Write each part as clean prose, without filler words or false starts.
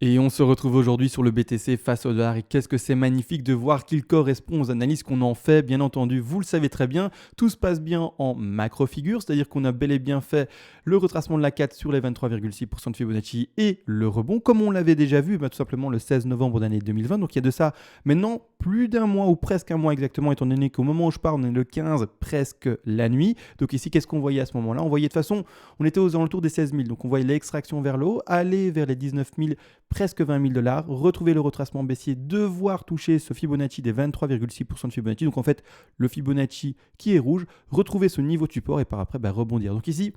Et on se retrouve aujourd'hui sur le BTC face au dollar. Et qu'est-ce que c'est magnifique de voir qu'il correspond aux analyses qu'on en fait. Bien entendu, vous le savez très bien, tout se passe bien en macro-figure, c'est-à-dire qu'on a bel et bien fait le retracement de la 4 sur les 23,6% de Fibonacci et le rebond, comme on l'avait déjà vu tout simplement le 16 novembre d'année 2020. Donc il y a de ça maintenant plus d'un mois ou presque un mois exactement, étant donné qu'au moment où je parle, on est le 15, presque la nuit. Donc ici, qu'est-ce qu'on voyait à ce moment-là? On voyait de toute façon, on était aux alentours des 16 000. Donc on voyait l'extraction vers le haut, aller vers les 19 000, presque 20 000 $, retrouver le retracement baissier, devoir toucher ce Fibonacci des 23,6% de Fibonacci. Donc en fait, le Fibonacci qui est rouge, retrouver ce niveau de support et par après rebondir. Donc ici,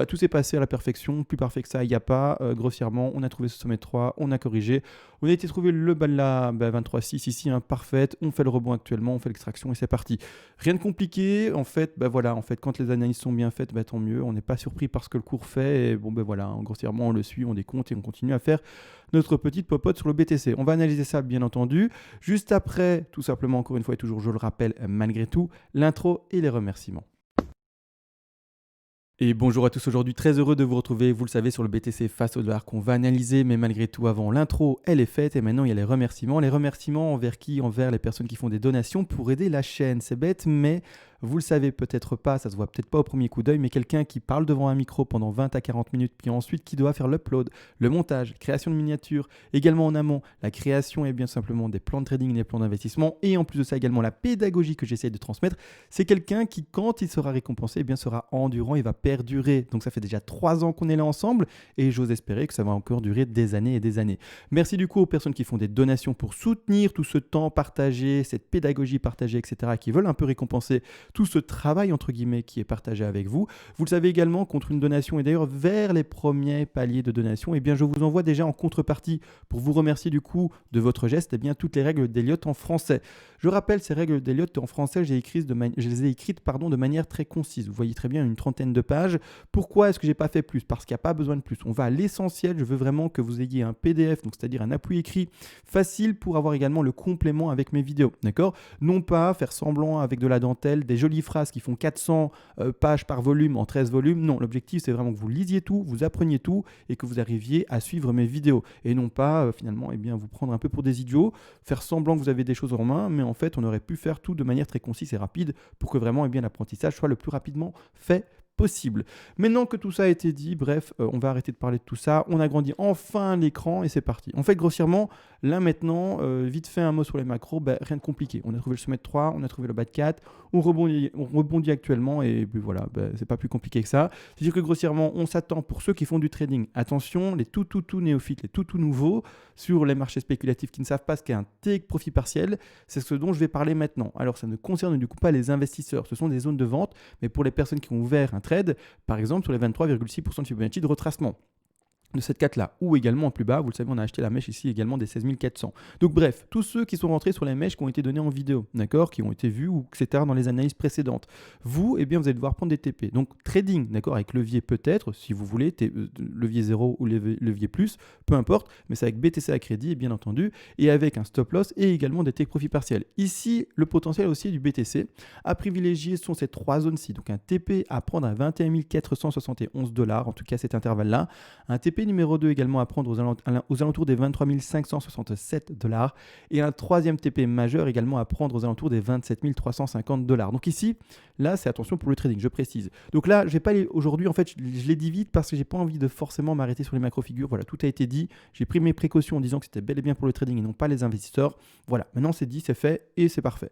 tout s'est passé à la perfection. Plus parfait que ça, il n'y a pas. Grossièrement, on a trouvé ce sommet de 3, on a corrigé. On a été trouver le bas de la 23,6 ici, parfaite. On fait le rebond actuellement, on fait l'extraction et c'est parti. Rien de compliqué. En fait, quand les analyses sont bien faites, tant mieux. On n'est pas surpris par ce que le cours fait. Et grossièrement, on le suit, on décompte et on continue à faire notre petite popote sur le BTC. On va analyser ça bien entendu. Juste après, tout simplement, encore une fois et toujours, je le rappelle, malgré tout, l'intro et les remerciements. Et bonjour à tous, aujourd'hui très heureux de vous retrouver, vous le savez, sur le BTC face au dollar qu'on va analyser, mais malgré tout avant l'intro elle est faite et maintenant il y a les remerciements. Les remerciements envers qui? Envers les personnes qui font des donations pour aider la chaîne. C'est bête mais vous le savez peut-être pas, ça se voit peut-être pas au premier coup d'œil, mais quelqu'un qui parle devant un micro pendant 20 à 40 minutes, puis ensuite qui doit faire l'upload, le montage, création de miniatures, également en amont, la création et bien simplement des plans de trading, des plans d'investissement, et en plus de ça également la pédagogie que j'essaie de transmettre, c'est quelqu'un qui, quand il sera récompensé, sera endurant, il va perdurer. Donc ça fait déjà 3 ans qu'on est là ensemble, et j'ose espérer que ça va encore durer des années et des années. Merci du coup aux personnes qui font des donations pour soutenir tout ce temps partagé, cette pédagogie partagée, etc., qui veulent un peu récompenser tout ce travail entre guillemets qui est partagé avec vous. Vous le savez également, contre une donation et d'ailleurs vers les premiers paliers de donation, je vous envoie déjà en contrepartie pour vous remercier du coup de votre geste, toutes les règles d'Elliott en français. Je rappelle, ces règles d'Elliott en français, je les ai écrites de manière très concise. Vous voyez très bien une trentaine de pages. Pourquoi est-ce que j'ai pas fait plus? Parce qu'il n'y a pas besoin de plus. On va à l'essentiel. Je veux vraiment que vous ayez un PDF, donc c'est-à-dire un appui écrit facile pour avoir également le complément avec mes vidéos. D'accord? Non pas faire semblant avec de la dentelle, des jolies phrases qui font 400 pages par volume en 13 volumes. Non, l'objectif c'est vraiment que vous lisiez tout, vous appreniez tout et que vous arriviez à suivre mes vidéos et non pas finalement vous prendre un peu pour des idiots, faire semblant que vous avez des choses en main, mais en fait on aurait pu faire tout de manière très concise et rapide pour que vraiment l'apprentissage soit le plus rapidement fait possible. Maintenant que tout ça a été dit, bref, on va arrêter de parler de tout ça. On agrandit enfin l'écran et c'est parti. En fait, grossièrement, là maintenant, vite fait un mot sur les macros, rien de compliqué. On a trouvé le sommet de 3, on a trouvé le bas de 4, on rebondit actuellement et puis voilà, c'est pas plus compliqué que ça. C'est-à-dire que grossièrement, on s'attend pour ceux qui font du trading. Attention, les tout néophytes, les tout nouveaux sur les marchés spéculatifs qui ne savent pas ce qu'est un take profit partiel, c'est ce dont je vais parler maintenant. Alors ça ne concerne du coup pas les investisseurs, ce sont des zones de vente, mais pour les personnes qui ont ouvert un trade, par exemple sur les 23,6% de Fibonacci de retracement de cette 4 là, ou également en plus bas, vous le savez, on a acheté la mèche ici également des 16 400. Donc bref, tous ceux qui sont rentrés sur les mèches qui ont été données en vidéo, d'accord, qui ont été vues ou etc. dans les analyses précédentes, vous, vous allez devoir prendre des TP. Donc trading, d'accord, avec levier peut-être, si vous voulez, levier 0 ou levier plus, peu importe, mais c'est avec BTC à crédit, bien entendu, et avec un stop loss et également des take profit partiels. Ici, le potentiel aussi du BTC à privilégier sont ces 3 zones-ci. Donc un TP à prendre à 21 471 $, en tout cas cet intervalle-là, un TP numéro 2 également à prendre aux alentours des 23 567 $, et un troisième TP majeur également à prendre aux alentours des 27 350 $. Donc ici, là, c'est attention pour le trading, je précise. Donc là, je vais pas aller aujourd'hui, en fait, je les dis vite parce que j'ai pas envie de forcément m'arrêter sur les macro-figures. Voilà, tout a été dit. J'ai pris mes précautions en disant que c'était bel et bien pour le trading et non pas les investisseurs. Voilà, maintenant c'est dit, c'est fait et c'est parfait.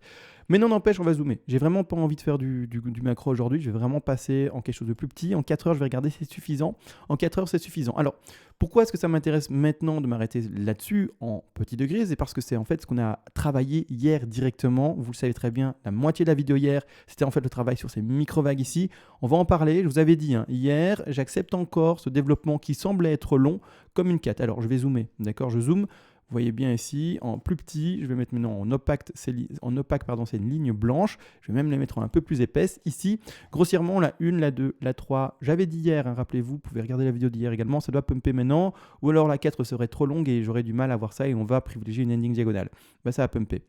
Mais non, n'empêche, on va zoomer. J'ai vraiment pas envie de faire du macro aujourd'hui. Je vais vraiment passer en quelque chose de plus petit. En 4 heures, je vais regarder, c'est suffisant. En 4 heures, c'est suffisant. Alors, pourquoi est-ce que ça m'intéresse maintenant de m'arrêter là-dessus en petit degré? C'est parce que c'est en fait ce qu'on a travaillé hier directement. Vous le savez très bien, la moitié de la vidéo hier, c'était en fait le travail sur ces micro-vagues ici. On va en parler. Je vous avais dit, hier, j'accepte encore ce développement qui semblait être long comme une 4. Alors, je vais zoomer. D'accord, je zoome. Vous voyez bien ici, en plus petit, je vais mettre maintenant en opaque, c'est une ligne blanche. Je vais même la mettre en un peu plus épaisse. Ici, grossièrement, la 1, la 2, la 3, j'avais dit hier, rappelez-vous, vous pouvez regarder la vidéo d'hier également, ça doit pumper maintenant. Ou alors la 4 serait trop longue et j'aurais du mal à voir ça et on va privilégier une ending diagonale. Ça va pumper.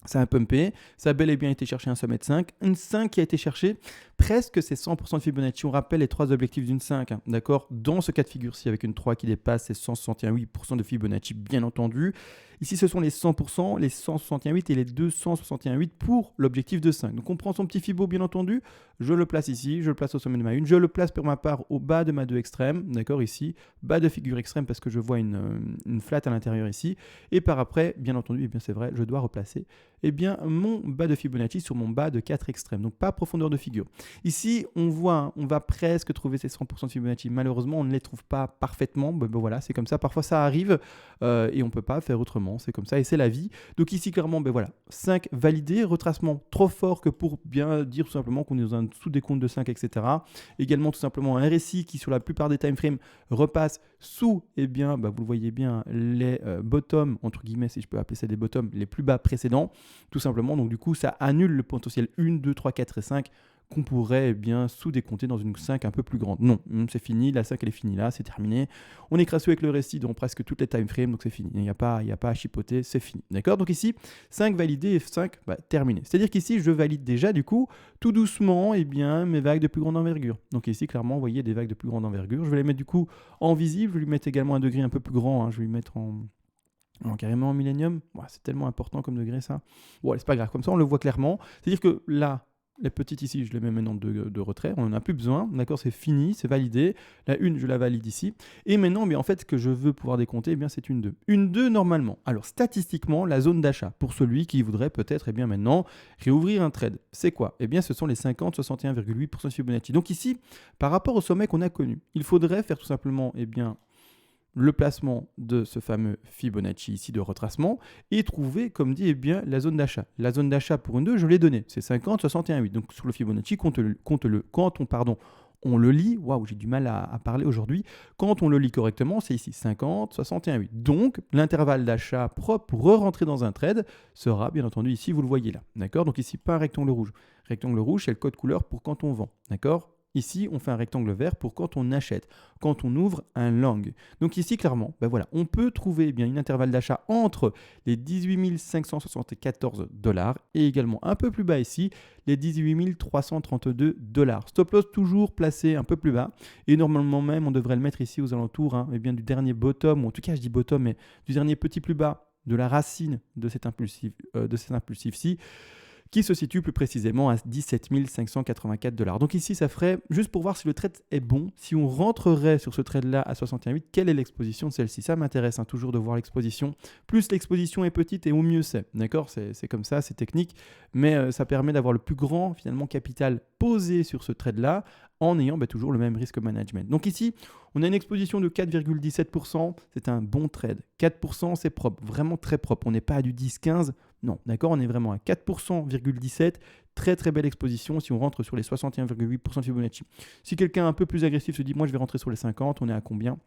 Ça a pumpé, ça a bel et bien été chercher un sommet de 5. Une 5 qui a été cherchée, presque c'est 100% de Fibonacci. On rappelle les trois objectifs d'une 5, hein, d'accord. Dans ce cas de figure-ci, avec une 3 qui dépasse, c'est 161,8% de Fibonacci, bien entendu. Ici, ce sont les 100%, les 161,8 et les 261,8 pour l'objectif de 5. Donc on prend son petit Fibo, bien entendu. Je le place ici, je le place au sommet de ma 1. Je le place pour ma part au bas de ma 2 extrême, d'accord, ici. Bas de figure extrême parce que je vois une flat à l'intérieur ici. Et par après, bien entendu, eh bien c'est vrai, je dois replacer mon bas de Fibonacci sur mon bas de 4 extrêmes. Donc pas profondeur de figure. Ici, on voit, hein, on va presque trouver ces 100% de Fibonacci. Malheureusement, on ne les trouve pas parfaitement. Ben voilà, c'est comme ça. Parfois, ça arrive et on ne peut pas faire autrement. C'est comme ça et c'est la vie. Donc ici, clairement, ben voilà, 5 validé. Retracement trop fort que pour bien dire tout simplement qu'on est dans un sous-décompte de 5, etc. Également, tout simplement, un RSI qui, sur la plupart des timeframes, repasse sous, eh bien, vous le voyez bien, les bottoms, entre guillemets, si je peux appeler ça des bottoms, les plus bas précédents, tout simplement. Donc du coup, ça annule le potentiel 1, 2, 3, 4 et 5 qu'on pourrait bien sous-décompter dans une 5 un peu plus grande. Non, c'est fini, la 5 elle est finie là, c'est terminé. On est crasseux avec le récit dans presque toutes les time frames, donc c'est fini. Il n'y a pas à chipoter, c'est fini. D'accord. Donc ici, 5 validé et 5 terminé. C'est-à-dire qu'ici, je valide déjà du coup, tout doucement, bien, mes vagues de plus grande envergure. Donc ici, clairement, vous voyez des vagues de plus grande envergure. Je vais les mettre du coup en visible, je vais lui mettre également un degré un peu plus grand, hein. Je vais lui mettre carrément en millénium. C'est tellement important comme degré ça. C'est pas grave, comme ça on le voit clairement. C'est-à-dire que là, les petites ici, je les mets maintenant de retrait, on n'en a plus besoin, d'accord, c'est fini, c'est validé. La 1, je la valide ici. Et maintenant, en fait, ce que je veux pouvoir décompter, c'est une 2. Une 2 normalement. Alors statistiquement, la zone d'achat, pour celui qui voudrait peut-être maintenant réouvrir un trade, c'est quoi ? Ce sont les 50, 61,8% de Fibonacci. Donc ici, par rapport au sommet qu'on a connu, il faudrait faire tout simplement le placement de ce fameux Fibonacci ici de retracement et trouver, comme dit, la zone d'achat. La zone d'achat pour une 2, je l'ai donnée, c'est 50, 61,8. Donc sur le Fibonacci, quand on le lit, waouh, j'ai du mal à parler aujourd'hui, quand on le lit correctement, c'est ici 50, 61,8. Donc l'intervalle d'achat propre pour re-rentrer dans un trade sera bien entendu ici, vous le voyez là, d'accord ? Donc ici, pas un rectangle rouge. Rectangle rouge, c'est le code couleur pour quand on vend, d'accord ? Ici, on fait un rectangle vert pour quand on achète, quand on ouvre un long. Donc ici, clairement, on peut trouver une intervalle d'achat entre les 18 574 $ et également un peu plus bas ici, les 18 332 $. Stop loss toujours placé un peu plus bas et normalement même, on devrait le mettre ici aux alentours du dernier bottom, ou en tout cas, je dis bottom, mais du dernier petit plus bas de la racine de cet impulsif-ci, qui se situe plus précisément à 17 584 $. Donc ici, ça ferait, juste pour voir si le trade est bon, si on rentrerait sur ce trade-là à 61,8, quelle est l'exposition de celle-ci ? Ça m'intéresse toujours de voir l'exposition. Plus l'exposition est petite et au mieux c'est. D'accord ? C'est comme ça, c'est technique, mais ça permet d'avoir le plus grand finalement capital posé sur ce trade-là en ayant toujours le même risque management. Donc ici, on a une exposition de 4,17%, c'est un bon trade. 4%, c'est propre, vraiment très propre. On n'est pas à du 10-15, non, d'accord, on est vraiment à 4,17%, très très belle exposition si on rentre sur les 61,8% de Fibonacci. Si quelqu'un un peu plus agressif se dit, moi je vais rentrer sur les 50, on est à combien ?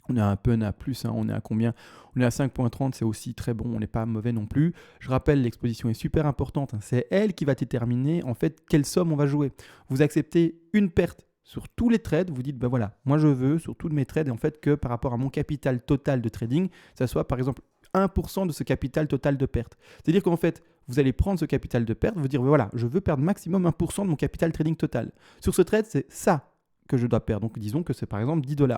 On est un peu à plus, hein. On est à combien ? On est à 5,30, c'est aussi très bon, on n'est pas mauvais non plus. Je rappelle, l'exposition est super importante, hein. C'est elle qui va déterminer en fait quelle somme on va jouer. Vous acceptez une perte sur tous les trades, vous dites, voilà, moi je veux sur tous mes trades, en fait que par rapport à mon capital total de trading, ça soit par exemple 1% de ce capital total de perte. C'est-à-dire qu'en fait, vous allez prendre ce capital de perte, vous dire, voilà, je veux perdre maximum 1% de mon capital trading total. Sur ce trade, c'est ça que je dois perdre. Donc disons que c'est par exemple 10 $.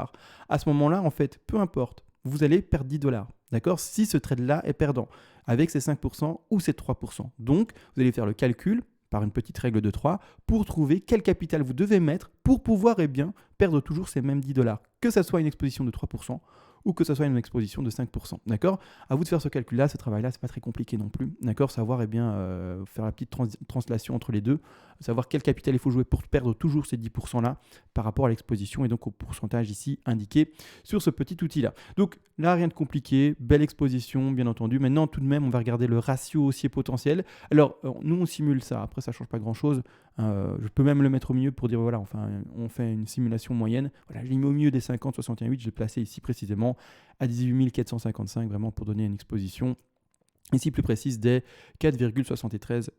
À ce moment-là, en fait, peu importe, vous allez perdre 10 $. D'accord ? Si ce trade-là est perdant, avec ses 5% ou ses 3%. Donc, vous allez faire le calcul par une petite règle de 3 pour trouver quel capital vous devez mettre pour pouvoir perdre toujours ces mêmes 10 $. Que ça soit une exposition de 3% ou que ce soit une exposition de 5%. D'accord ? À vous de faire ce calcul-là, ce travail-là, c'est pas très compliqué non plus. D'accord ? Savoir faire la petite translation entre les deux, savoir quel capital il faut jouer pour perdre toujours ces 10%-là par rapport à l'exposition et donc au pourcentage ici indiqué sur ce petit outil-là. Donc là, rien de compliqué, belle exposition, bien entendu. Maintenant, tout de même, on va regarder le ratio haussier potentiel. Alors, nous, on simule ça. Après, ça change pas grand-chose. Je peux même le mettre au milieu pour dire, voilà, enfin, on fait une simulation moyenne. Voilà, je l'ai mis au milieu des 50, 61,8. Je l'ai placé ici précisément à 18 455, vraiment pour donner une exposition ici plus précise des 4,73%.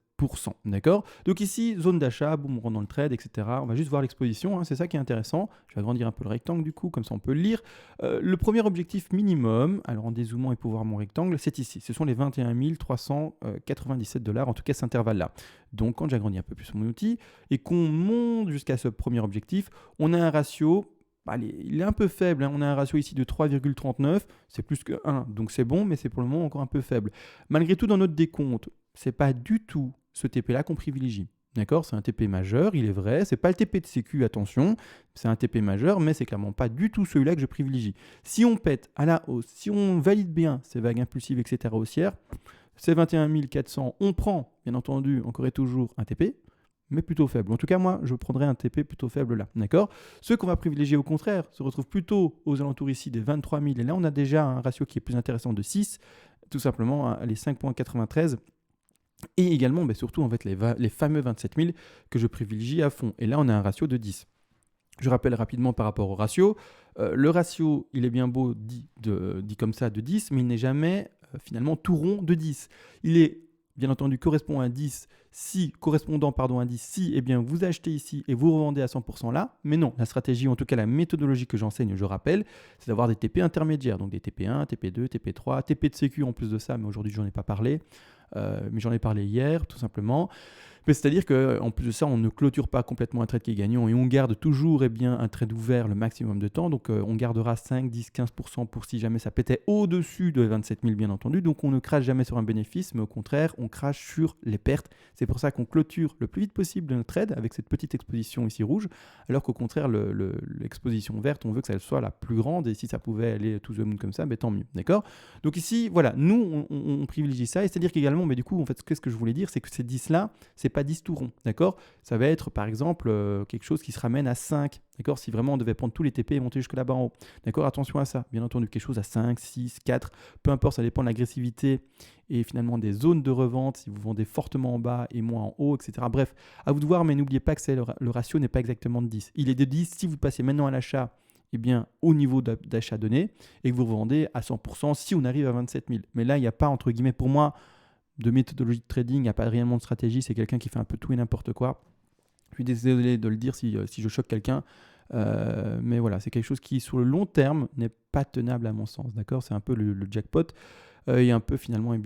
D'accord? Donc ici, zone d'achat, boum, on rentre dans le trade, etc. On va juste voir l'exposition, hein, c'est ça qui est intéressant. Je vais agrandir un peu le rectangle du coup, comme ça on peut le lire. Le premier objectif minimum, alors en dézoomant et pour voir mon rectangle, c'est ici. Ce sont les 21 397 $, en tout cas cet intervalle-là. Donc quand j'agrandis un peu plus mon outil et qu'on monte jusqu'à ce premier objectif, on a un ratio. Allez, il est un peu faible, hein. On a un ratio ici de 3,39, c'est plus que 1, donc c'est bon, mais c'est pour le moment encore un peu faible. Malgré tout, dans notre décompte, c'est pas du tout ce TP-là qu'on privilégie. D'accord? C'est un TP majeur, il est vrai. C'est pas le TP de sécu, attention. C'est un TP majeur, mais c'est clairement pas du tout celui-là que je privilégie. Si on pète à la hausse, si on valide bien ces vagues impulsives, etc. haussières, ces 21 400, on prend, bien entendu, encore et toujours un TP, mais plutôt faible. En tout cas, moi, je prendrais un TP plutôt faible là. D'accord? Ceux qu'on va privilégier au contraire se retrouvent plutôt aux alentours ici des 23 000. Et là, on a déjà un ratio qui est plus intéressant de 6, tout simplement les 5,93. Et également, surtout, en fait, les fameux 27 000 que je privilégie à fond. Et là, on a un ratio de 10. Je rappelle rapidement par rapport au ratio. Le ratio, il est bien beau dit comme ça de 10, mais il n'est jamais finalement tout rond de 10. Il est bien entendu correspondant à 10 si eh bien, vous achetez ici et vous revendez à 100% là. Mais non, la stratégie, en tout cas la méthodologie que j'enseigne, je rappelle, c'est d'avoir des TP intermédiaires, donc des TP1, TP2, TP3, TP de sécu en plus de ça, mais aujourd'hui, je n'en ai pas parlé. Mais j'en ai parlé hier, tout simplement. Mais c'est-à-dire qu'en plus de ça, on ne clôture pas complètement un trade qui est gagnant et on garde toujours un trade ouvert le maximum de temps. Donc, on gardera 5, 10, 15% pour si jamais ça pétait au-dessus de 27 000, bien entendu. Donc, on ne crache jamais sur un bénéfice, mais au contraire, on crache sur les pertes. C'est pour ça qu'on clôture le plus vite possible notre trade avec cette petite exposition ici rouge, alors qu'au contraire, l'exposition verte, on veut que ça soit la plus grande et si ça pouvait aller to the moon comme ça, tant mieux. D'accord? Donc ici, voilà, nous, on privilégie ça. Et c'est-à-dire qu'également, du coup, en fait, qu'est-ce que je voulais dire, c'est que ces 10-là, c'est pas 10 tout rond, d'accord? Ça va être par exemple quelque chose qui se ramène à 5, d'accord? Si vraiment on devait prendre tous les TP et monter jusque là-bas en haut, d'accord? Attention à ça, bien entendu, quelque chose à 5, 6, 4, peu importe, ça dépend de l'agressivité et finalement des zones de revente, si vous vendez fortement en bas et moins en haut, etc. Bref, à vous de voir, mais n'oubliez pas que le ratio n'est pas exactement de 10. Il est de 10 si vous passez maintenant à l'achat au niveau d'achat donné et que vous revendez à 100% si on arrive à 27 000. Mais là, il n'y a pas, entre guillemets, pour moi, de méthodologie de trading, il n'y a pas réellement de stratégie, c'est quelqu'un qui fait un peu tout et n'importe quoi. Je suis désolé de le dire si je choque quelqu'un, mais voilà, c'est quelque chose qui, sur le long terme, n'est pas tenable à mon sens, d'accord? C'est un peu le jackpot et un peu finalement,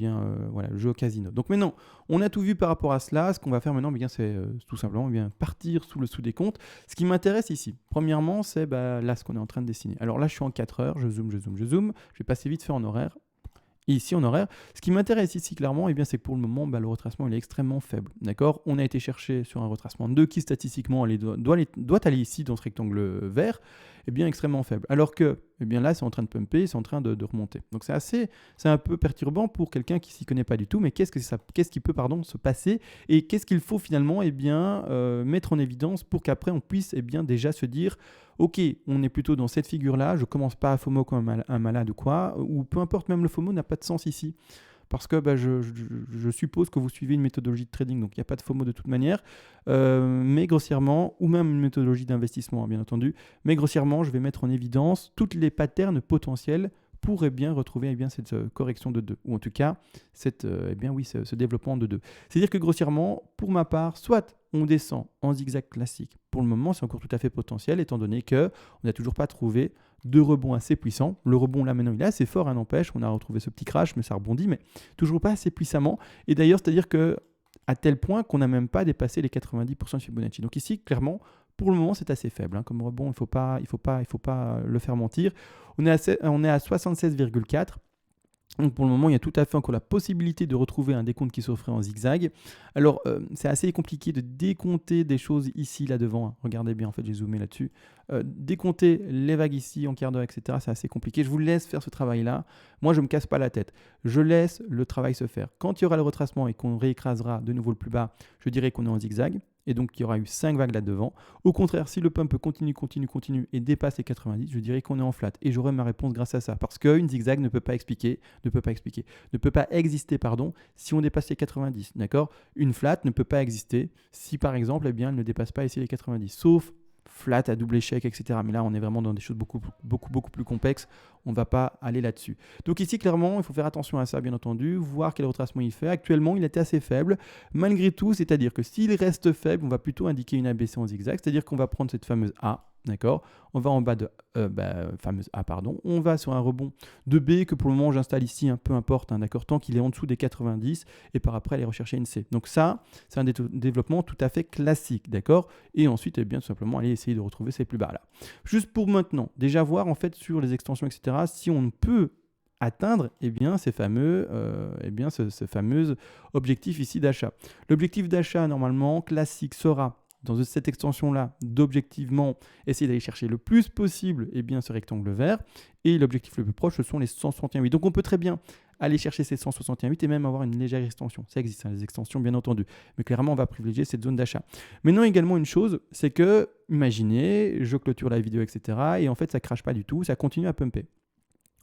voilà, le jeu au casino. Donc maintenant, on a tout vu par rapport à cela. Ce qu'on va faire maintenant, c'est tout simplement partir sous le sous-décompte. Ce qui m'intéresse ici, premièrement, c'est là ce qu'on est en train de dessiner. Alors là, je suis en 4 heures, je zoome. Je vais passer vite fait en horaire. Et ici en horaire, ce qui m'intéresse ici clairement, c'est que pour le moment, le retracement il est extrêmement faible. D'accord? On a été chercher sur un retracement 2 qui statistiquement doit aller ici dans ce rectangle vert, extrêmement faible. Alors que là, c'est en train de pumper, c'est en train de remonter. Donc c'est un peu perturbant pour quelqu'un qui s'y connaît pas du tout, mais qu'est-ce qui peut se passer et qu'est-ce qu'il faut finalement mettre en évidence pour qu'après on puisse déjà se dire ok, on est plutôt dans cette figure-là, je commence pas à FOMO comme un malade ou quoi, ou peu importe, même le FOMO n'a pas de sens ici. Parce que je suppose que vous suivez une méthodologie de trading, donc il n'y a pas de FOMO de toute manière, mais grossièrement, ou même une méthodologie d'investissement, bien entendu, mais grossièrement, je vais mettre en évidence toutes les patterns potentiels pour retrouver cette correction de 2, ou en tout cas ce développement de 2. C'est-à-dire que grossièrement, pour ma part, soit on descend en zigzag classique. Pour le moment, c'est encore tout à fait potentiel, étant donné qu'on n'a toujours pas trouvé de rebond assez puissant. Le rebond là maintenant, il est assez fort, n'empêche. On a retrouvé ce petit crash, mais ça rebondit, mais toujours pas assez puissamment. Et d'ailleurs, c'est-à-dire que à tel point qu'on n'a même pas dépassé les 90% de Fibonacci. Donc ici, clairement, pour le moment, c'est assez faible. Comme rebond, il faut pas le faire mentir. On est à 76,4. Donc pour le moment, il y a tout à fait encore la possibilité de retrouver un décompte qui s'offrait en zigzag. Alors, c'est assez compliqué de décompter des choses ici, là devant. Regardez bien, en fait, j'ai zoomé là-dessus. Décompter les vagues ici en quart d'heure, etc., c'est assez compliqué. Je vous laisse faire ce travail-là. Moi, je ne me casse pas la tête. Je laisse le travail se faire. Quand il y aura le retracement et qu'on réécrasera de nouveau le plus bas, je dirais qu'on est en zigzag. Et donc, il y aura eu 5 vagues là-devant. Au contraire, si le pump continue et dépasse les 90, je dirais qu'on est en flat. Et j'aurai ma réponse grâce à ça. Parce qu'une zigzag ne peut pas exister, si on dépasse les 90. D'accord? Une flat ne peut pas exister si, par exemple, elle ne dépasse pas ici les 90. Sauf flat à double échec, etc. Mais là, on est vraiment dans des choses beaucoup plus complexes. On ne va pas aller là-dessus. Donc ici, clairement, il faut faire attention à ça, bien entendu, voir quel retracement il fait. Actuellement, il était assez faible. Malgré tout, c'est-à-dire que s'il reste faible, on va plutôt indiquer une ABC en zigzag, c'est-à-dire qu'on va prendre cette fameuse A. D'accord. On va en bas de fameuse A, pardon. On va sur un rebond de B que pour le moment j'installe ici, peu importe, d'accord, tant qu'il est en dessous des 90 et par après aller rechercher une C. Donc ça, c'est un développement tout à fait classique, d'accord. Et ensuite, eh bien, tout simplement aller essayer de retrouver ces plus bas là. Juste pour maintenant, déjà voir en fait sur les extensions, etc., si on peut atteindre ce fameux objectif ici d'achat. L'objectif d'achat normalement classique sera dans cette extension-là, d'objectivement essayer d'aller chercher le plus possible ce rectangle vert. Et l'objectif le plus proche, ce sont les 161,8. Donc on peut très bien aller chercher ces 161,8 et même avoir une légère extension. Ça existe, les extensions bien entendu. Mais clairement, on va privilégier cette zone d'achat. Maintenant, également une chose, c'est que, imaginez, je clôture la vidéo, etc. Et en fait, ça ne crache pas du tout, ça continue à pumper.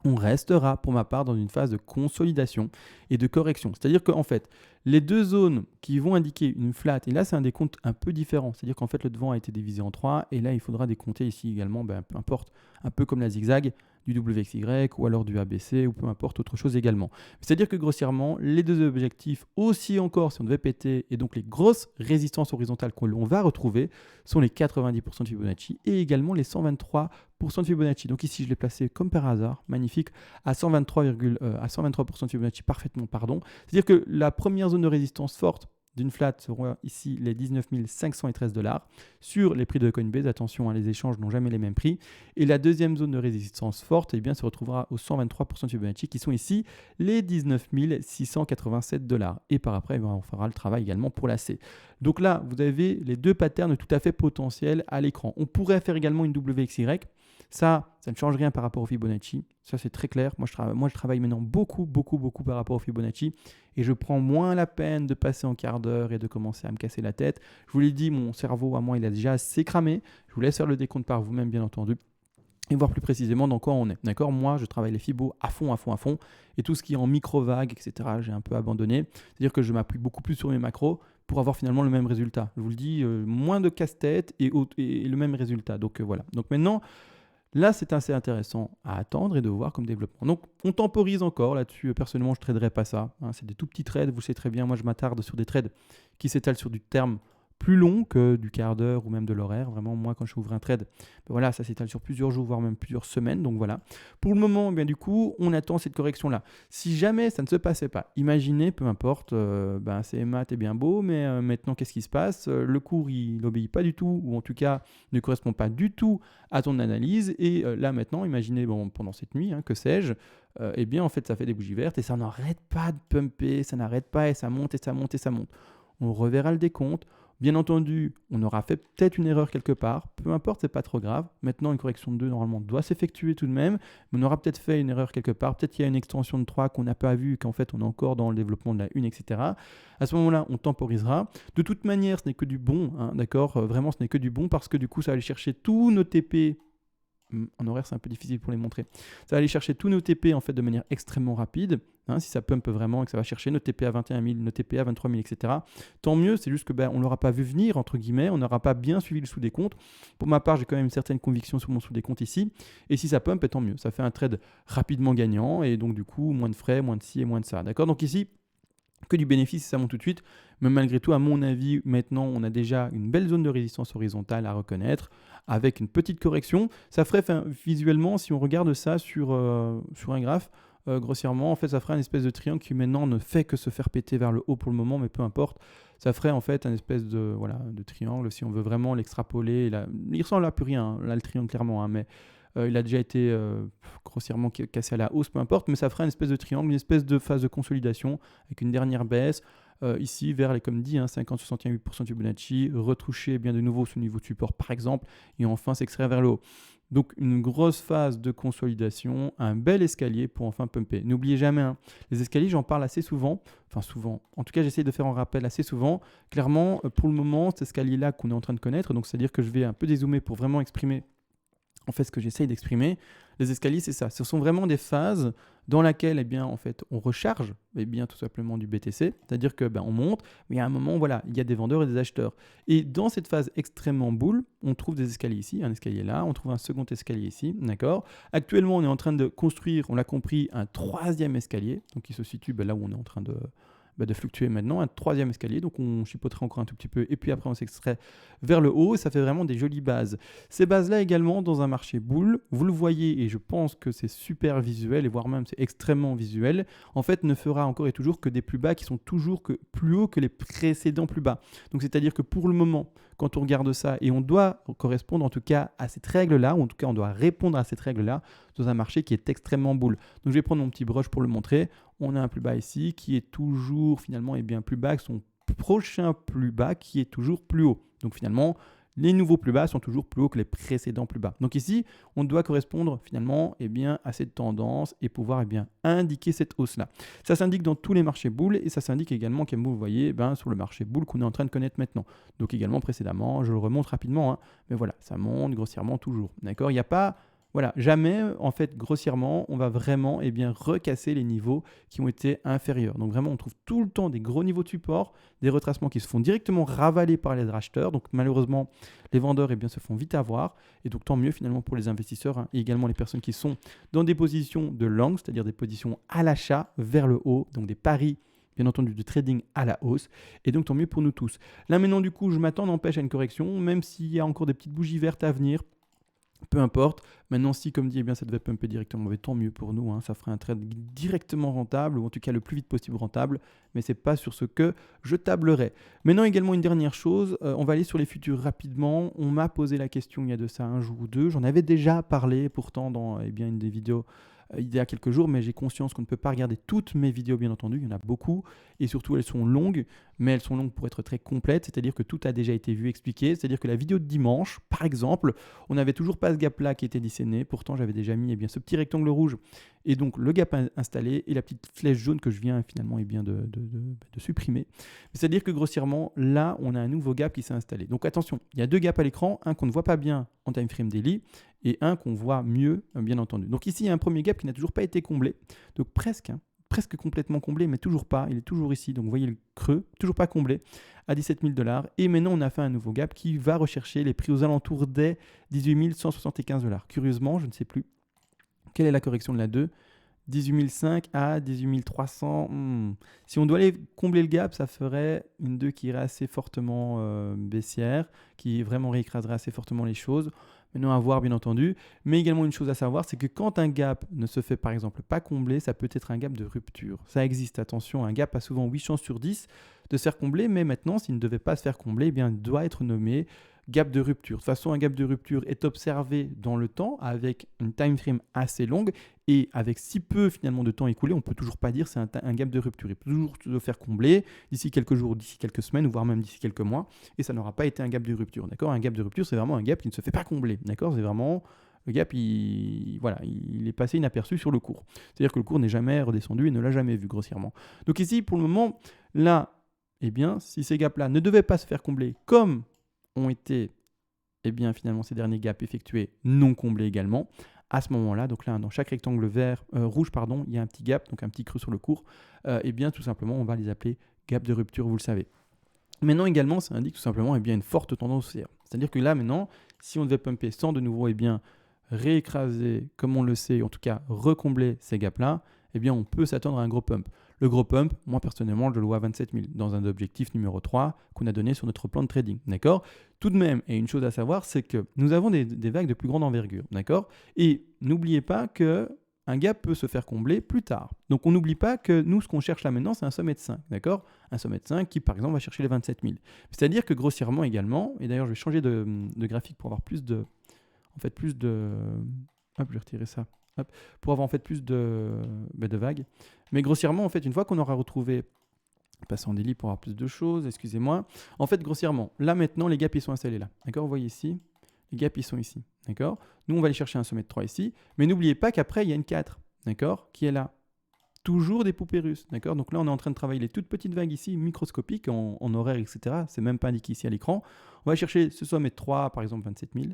On restera pour ma part dans une phase de consolidation et de correction. C'est-à-dire qu'en fait, les deux zones qui vont indiquer une flat, et là c'est un décompte un peu différent, c'est-à-dire qu'en fait le devant a été divisé en 3, et là il faudra décompter ici également, peu importe, un peu comme la zigzag, du WXY ou alors du ABC ou peu importe autre chose également. C'est-à-dire que grossièrement, les deux objectifs, aussi encore si on devait péter, et donc les grosses résistances horizontales que l'on va retrouver, sont les 90% de Fibonacci et également les 123% de Fibonacci. Donc ici, je l'ai placé comme par hasard, magnifique, à 123% de Fibonacci, parfaitement, pardon. C'est-à-dire que la première zone de résistance forte d'une flat seront ici les 19 513 $. Sur les prix de Coinbase, attention, les échanges n'ont jamais les mêmes prix. Et la deuxième zone de résistance forte se retrouvera aux 123% de Fibonacci qui sont ici les 19 687 $. Et par après, on fera le travail également pour la C. Donc là, vous avez les deux patterns tout à fait potentiels à l'écran. On pourrait faire également une WXY. Ça ne change rien par rapport au Fibonacci. Ça, c'est très clair. Moi, je travaille maintenant beaucoup par rapport au Fibonacci. Et je prends moins la peine de passer en quart d'heure et de commencer à me casser la tête. Je vous l'ai dit, mon cerveau, à moi, il a déjà assez cramé. Je vous laisse faire le décompte par vous-même, bien entendu. Et voir plus précisément dans quoi on est. D'accord. Moi, je travaille les Fibos à fond. Et tout ce qui est en micro-vague, etc., j'ai un peu abandonné. C'est-à-dire que je m'appuie beaucoup plus sur mes macros pour avoir finalement le même résultat. Je vous le dis, moins de casse-tête et le même résultat. Donc voilà. Donc maintenant, là, c'est assez intéressant à attendre et de voir comme développement. Donc, on temporise encore là-dessus. Personnellement, je ne traderai pas ça. C'est des tout petits trades. Vous le savez très bien. Moi, je m'attarde sur des trades qui s'étalent sur du terme plus long que du quart d'heure ou même de l'horaire. Vraiment, moi, quand je ouvre un trade, voilà, ça s'étale sur plusieurs jours, voire même plusieurs semaines. Donc voilà. Pour le moment, du coup, on attend cette correction-là. Si jamais ça ne se passait pas, imaginez, peu importe, CMA, t'es bien beau, mais maintenant, qu'est-ce qui se passe? Le cours, il n'obéit pas du tout, ou en tout cas, ne correspond pas du tout à ton analyse. Et là, maintenant, imaginez, pendant cette nuit, que sais-je, en fait, ça fait des bougies vertes et ça n'arrête pas de pumper, ça n'arrête pas et ça monte et ça monte et ça monte. On reverra le décompte. Bien entendu, on aura fait peut-être une erreur quelque part, peu importe, c'est pas trop grave. Maintenant, une correction de 2 normalement doit s'effectuer tout de même, mais on aura peut-être fait une erreur quelque part, peut-être qu'il y a une extension de 3 qu'on n'a pas vue et qu'en fait on est encore dans le développement de la 1, etc. À ce moment-là, on temporisera. De toute manière, ce n'est que du bon, d'accord. Vraiment, ce n'est que du bon parce que du coup, ça va aller chercher tous nos TP. En horaire, c'est un peu difficile pour les montrer. Ça va aller chercher tous nos TP en fait de manière extrêmement rapide. Si ça pump vraiment et que ça va chercher nos TP à 21 000, nos TP à 23 000, etc. Tant mieux, c'est juste que on ne l'aura pas vu venir, entre guillemets, on n'aura pas bien suivi le sous-décompte. Pour ma part, j'ai quand même une certaine conviction sur mon sous-décompte ici. Et si ça pump, tant mieux. Ça fait un trade rapidement gagnant et donc du coup, moins de frais, moins de ci et moins de ça. D'accord. Donc ici, que du bénéfice, ça monte tout de suite. Mais malgré tout, à mon avis, maintenant, on a déjà une belle zone de résistance horizontale à reconnaître avec une petite correction. Ça ferait visuellement, si on regarde ça sur un graphe, grossièrement, en fait, ça ferait une espèce de triangle qui maintenant ne fait que se faire péter vers le haut pour le moment, mais peu importe. Ça ferait en fait une espèce de triangle, si on veut vraiment l'extrapoler. Il ressemble à plus rien, là, le triangle, clairement, mais il a déjà été grossièrement cassé à la hausse, peu importe, mais ça ferait une espèce de triangle, une espèce de phase de consolidation avec une dernière baisse. Ici, vers les, comme dit, 50-61,8% de Fibonacci, retoucher bien de nouveau ce niveau de support par exemple, et enfin s'extraire vers le haut. Donc une grosse phase de consolidation, un bel escalier pour enfin pumper. N'oubliez jamais, les escaliers, j'en parle assez souvent, en tout cas j'essaie de faire un rappel assez souvent. Clairement, pour le moment, cet escalier-là qu'on est en train de connaître, donc c'est-à-dire que je vais un peu dézoomer pour vraiment exprimer En fait, ce que j'essaye d'exprimer, les escaliers, c'est ça. Ce sont vraiment des phases dans lesquelles, eh bien, en fait, on recharge, eh bien, tout simplement du BTC. C'est-à-dire que, on monte, mais à un moment, voilà, il y a des vendeurs et des acheteurs. Et dans cette phase extrêmement boule, on trouve des escaliers ici, un escalier là, on trouve un second escalier ici, d'accord. Actuellement, on est en train de construire, on l'a compris, un troisième escalier, donc qui se situe là où on est en train de fluctuer maintenant, un troisième escalier, donc on chipoterait encore un tout petit peu, et puis après on s'extrait vers le haut, et ça fait vraiment des jolies bases. Ces bases-là également, dans un marché boule, vous le voyez, et je pense que c'est super visuel, et voire même c'est extrêmement visuel, en fait ne fera encore et toujours que des plus bas qui sont toujours plus hauts que les précédents plus bas. Donc c'est-à-dire que pour le moment, quand on regarde ça, et on doit correspondre en tout cas à cette règle-là, ou en tout cas on doit répondre à cette règle-là, dans un marché qui est extrêmement boule. Donc je vais prendre mon petit brush pour le montrer. On a un plus bas ici qui est toujours finalement bien plus bas que son prochain plus bas qui est toujours plus haut. Donc finalement, les nouveaux plus bas sont toujours plus hauts que les précédents plus bas. Donc ici, on doit correspondre finalement à cette tendance et pouvoir indiquer cette hausse-là. Ça s'indique dans tous les marchés boules et ça s'indique également, comme vous voyez, sur le marché boule qu'on est en train de connaître maintenant. Donc également précédemment, je le remonte rapidement, mais voilà, ça monte grossièrement toujours. D'accord ? Il n'y a pas... Voilà, jamais, en fait, grossièrement, on va vraiment recasser les niveaux qui ont été inférieurs. Donc vraiment, on trouve tout le temps des gros niveaux de support, des retracements qui se font directement ravaler par les acheteurs. Donc malheureusement, les vendeurs se font vite avoir. Et donc tant mieux finalement pour les investisseurs et également les personnes qui sont dans des positions de long, c'est-à-dire des positions à l'achat vers le haut, donc des paris bien entendu de trading à la hausse, et donc tant mieux pour nous tous. Là maintenant du coup, je m'attends n'empêche à une correction, même s'il y a encore des petites bougies vertes à venir. Peu importe. Maintenant, si, comme dit, ça devait pumper directement, mais tant mieux pour nous. Ça ferait un trade directement rentable, ou en tout cas le plus vite possible rentable. Mais ce n'est pas sur ce que je tablerai. Maintenant, également, une dernière chose. On va aller sur les futurs rapidement. On m'a posé la question il y a de ça un jour ou deux. J'en avais déjà parlé pourtant dans une des vidéos il y a quelques jours, mais j'ai conscience qu'on ne peut pas regarder toutes mes vidéos, bien entendu. Il y en a beaucoup. Et surtout, elles sont longues, mais elles sont longues pour être très complètes. C'est-à-dire que tout a déjà été vu, expliqué. C'est-à-dire que la vidéo de dimanche, par exemple, on n'avait toujours pas ce gap-là qui était disséné. Pourtant, j'avais déjà mis ce petit rectangle rouge et donc le gap installé et la petite flèche jaune que je viens finalement de supprimer. C'est-à-dire que grossièrement, là, on a un nouveau gap qui s'est installé. Donc attention, il y a deux gaps à l'écran, un qu'on ne voit pas bien en time frame daily et un qu'on voit mieux, bien entendu. Donc ici, il y a un premier gap qui n'a toujours pas été comblé. Donc presque complètement comblé, mais toujours pas. Il est toujours ici. Donc vous voyez le creux, toujours pas comblé à 17 000 $. Et maintenant, on a fait un nouveau gap qui va rechercher les prix aux alentours des 18 175 $. Curieusement, je ne sais plus quelle est la correction de la 2. 18 500 à 18 300. Si on doit aller combler le gap, ça ferait une 2 qui irait assez fortement baissière, qui vraiment réécraserait assez fortement les choses. Maintenant à voir bien entendu, mais également une chose à savoir, c'est que quand un gap ne se fait par exemple pas combler, ça peut être un gap de rupture. Ça existe, attention, un gap a souvent 8 chances sur 10 de se faire combler, mais maintenant s'il ne devait pas se faire combler, il doit être nommé gap de rupture. De toute façon, un gap de rupture est observé dans le temps avec une time frame assez longue et avec si peu finalement de temps écoulé, on ne peut toujours pas dire c'est un gap de rupture. Il peut toujours se faire combler d'ici quelques jours, d'ici quelques semaines, voire même d'ici quelques mois, et ça n'aura pas été un gap de rupture. D'accord ? Un gap de rupture, c'est vraiment un gap qui ne se fait pas combler. D'accord ? C'est vraiment le gap, il est passé inaperçu sur le cours. C'est-à-dire que le cours n'est jamais redescendu et ne l'a jamais vu grossièrement. Donc ici, pour le moment, là, si ces gaps-là ne devaient pas se faire combler comme ont été finalement ces derniers gaps effectués non comblés également, à ce moment-là, donc là dans chaque rectangle rouge, il y a un petit gap, donc un petit creux sur le cours, tout simplement on va les appeler gap de rupture, vous le savez. Maintenant également, ça indique tout simplement une forte tendance haussière. C'est-à-dire que là maintenant, si on devait pumper sans de nouveau réécraser, comme on le sait, en tout cas recombler ces gaps-là, on peut s'attendre à un gros pump. Le gros pump, moi personnellement, je le vois à 27 000 dans un objectif numéro 3 qu'on a donné sur notre plan de trading. D'accord ? Tout de même, et une chose à savoir, c'est que nous avons des vagues de plus grande envergure. D'accord ? Et n'oubliez pas qu'un gap peut se faire combler plus tard. Donc on n'oublie pas que nous, ce qu'on cherche là maintenant, c'est un sommet de 5. D'accord ? Un sommet de 5 qui, par exemple, va chercher les 27 000. C'est-à-dire que grossièrement également, et d'ailleurs je vais changer de graphique pour avoir plus de... Hop, je vais retirer ça. Hop, pour avoir en fait plus de vagues. Mais grossièrement, en fait, une fois qu'on aura retrouvé, passer en daily pour avoir plus de choses, excusez-moi. En fait, grossièrement, là maintenant, les gaps ils sont installés là. D'accord ? Vous voyez ici, les gaps ils sont ici. D'accord ? Nous, on va aller chercher un sommet de 3 ici. Mais n'oubliez pas qu'après, il y a une 4. D'accord ? Qui est là. Toujours des poupées russes. D'accord ? Donc là, on est en train de travailler les toutes petites vagues ici, microscopiques, en horaire, etc. C'est même pas indiqué ici à l'écran. On va chercher ce sommet de 3, par exemple 27 000.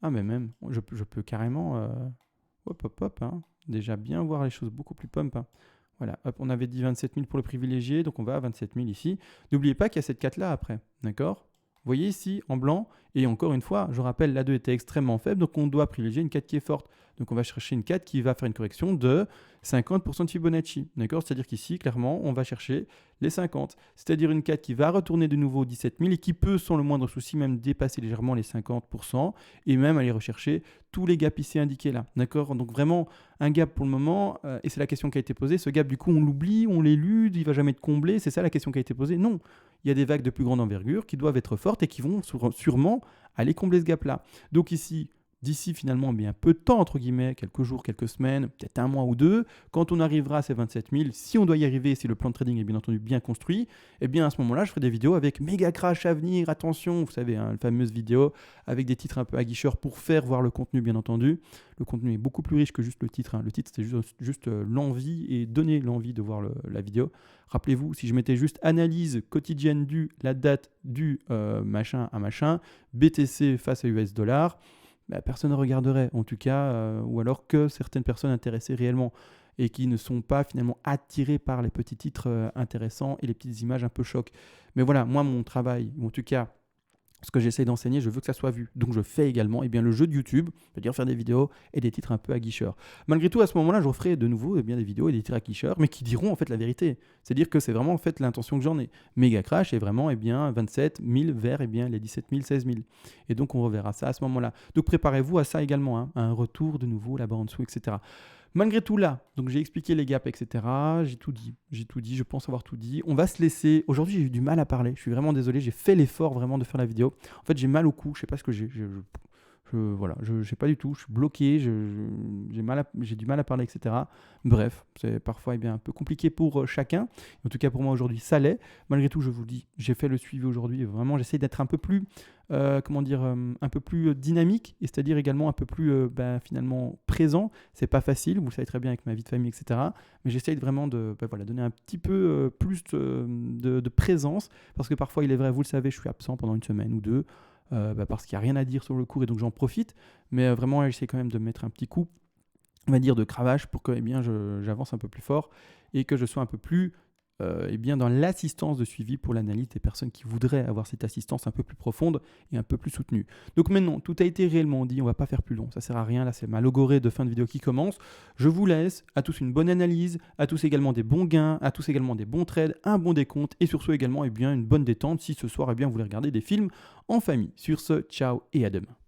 Ah, mais même, je peux carrément, hop, hop, hop, hein, déjà bien voir les choses beaucoup plus pump, hein. Voilà, hop, on avait dit 27 000 pour le privilégié, donc on va à 27 000 ici. N'oubliez pas qu'il y a cette 4-là après, d'accord? Vous voyez ici, en blanc, et encore une fois, je rappelle, la 2 était extrêmement faible, donc on doit privilégier une 4 qui est forte. Donc on va chercher une 4 qui va faire une correction de 50% de Fibonacci, d'accord? C'est-à-dire qu'ici, clairement, on va chercher les 50. C'est-à-dire une 4 qui va retourner de nouveau 17 000 et qui peut, sans le moindre souci, même dépasser légèrement les 50% et même aller rechercher tous les gaps ici indiqués là, d'accord? Donc vraiment, un gap pour le moment, et c'est la question qui a été posée, ce gap, du coup, on l'oublie, on l'élude, il va jamais être comblé, c'est ça la question qui a été posée? Non, il y a des vagues de plus grande envergure qui doivent être fortes et qui vont sûrement aller combler ce gap-là. Donc ici, d'ici finalement bien peu de temps, entre guillemets, quelques jours, quelques semaines, peut-être un mois ou deux, quand on arrivera à ces 27 000, si on doit y arriver, si le plan de trading est bien entendu bien construit, eh bien à ce moment-là, je ferai des vidéos avec méga crash à venir, attention, vous savez, hein, la fameuse vidéo avec des titres un peu aguicheurs pour faire voir le contenu, bien entendu. Le contenu est beaucoup plus riche que juste le titre, hein. Le titre, c'est juste l'envie et donner l'envie de voir la vidéo. Rappelez-vous, si je mettais juste analyse quotidienne la date du machin à machin, BTC face à US dollar, bah, personne ne regarderait, en tout cas, ou alors que certaines personnes intéressées réellement et qui ne sont pas finalement attirées par les petits titres intéressants et les petites images un peu choc. Mais voilà, moi, mon travail, ou en tout cas, ce que j'essaie d'enseigner, je veux que ça soit vu. Donc je fais également le jeu de YouTube, c'est-à-dire faire des vidéos et des titres un peu aguicheurs. Malgré tout, à ce moment-là, je referai de nouveau des vidéos et des titres aguicheurs, mais qui diront en fait la vérité. C'est-à-dire que c'est vraiment en fait l'intention que j'en ai. Méga crash est vraiment 27 000 vers les 17 000, 16 000. Et donc on reverra ça à ce moment-là. Donc préparez-vous à ça également, hein, à un retour de nouveau là-bas en dessous, etc. Malgré tout là, donc j'ai expliqué les gaps, etc. J'ai tout dit, je pense avoir tout dit. On va se laisser. Aujourd'hui, j'ai eu du mal à parler. Je suis vraiment désolé. J'ai fait l'effort vraiment de faire la vidéo. En fait, j'ai mal au cou. Je sais pas ce que j'ai. Voilà, je sais pas du tout. Je suis bloqué. J'ai du mal à parler, etc. Bref, c'est parfois un peu compliqué pour chacun. En tout cas, pour moi aujourd'hui, ça l'est. Malgré tout, je vous le dis, j'ai fait le suivi aujourd'hui. Vraiment, j'essaie d'être un peu plus un peu plus dynamique, et c'est-à-dire également un peu plus finalement présent. C'est pas facile, vous le savez très bien avec ma vie de famille, etc. Mais j'essaye vraiment de donner un petit peu plus de présence, parce que parfois, il est vrai, vous le savez, je suis absent pendant une semaine ou deux, parce qu'il n'y a rien à dire sur le cours, et donc j'en profite. Mais vraiment, j'essaie quand même de mettre un petit coup, on va dire, de cravache pour que j'avance un peu plus fort et que je sois un peu plus dans l'assistance de suivi pour l'analyse des personnes qui voudraient avoir cette assistance un peu plus profonde et un peu plus soutenue. Donc maintenant, tout a été réellement dit, on ne va pas faire plus long, ça ne sert à rien, là c'est ma logorée de fin de vidéo qui commence. Je vous laisse, à tous une bonne analyse, à tous également des bons gains, à tous également des bons trades, un bon décompte et sur ce également une bonne détente si ce soir vous voulez regarder des films en famille. Sur ce, ciao et à demain.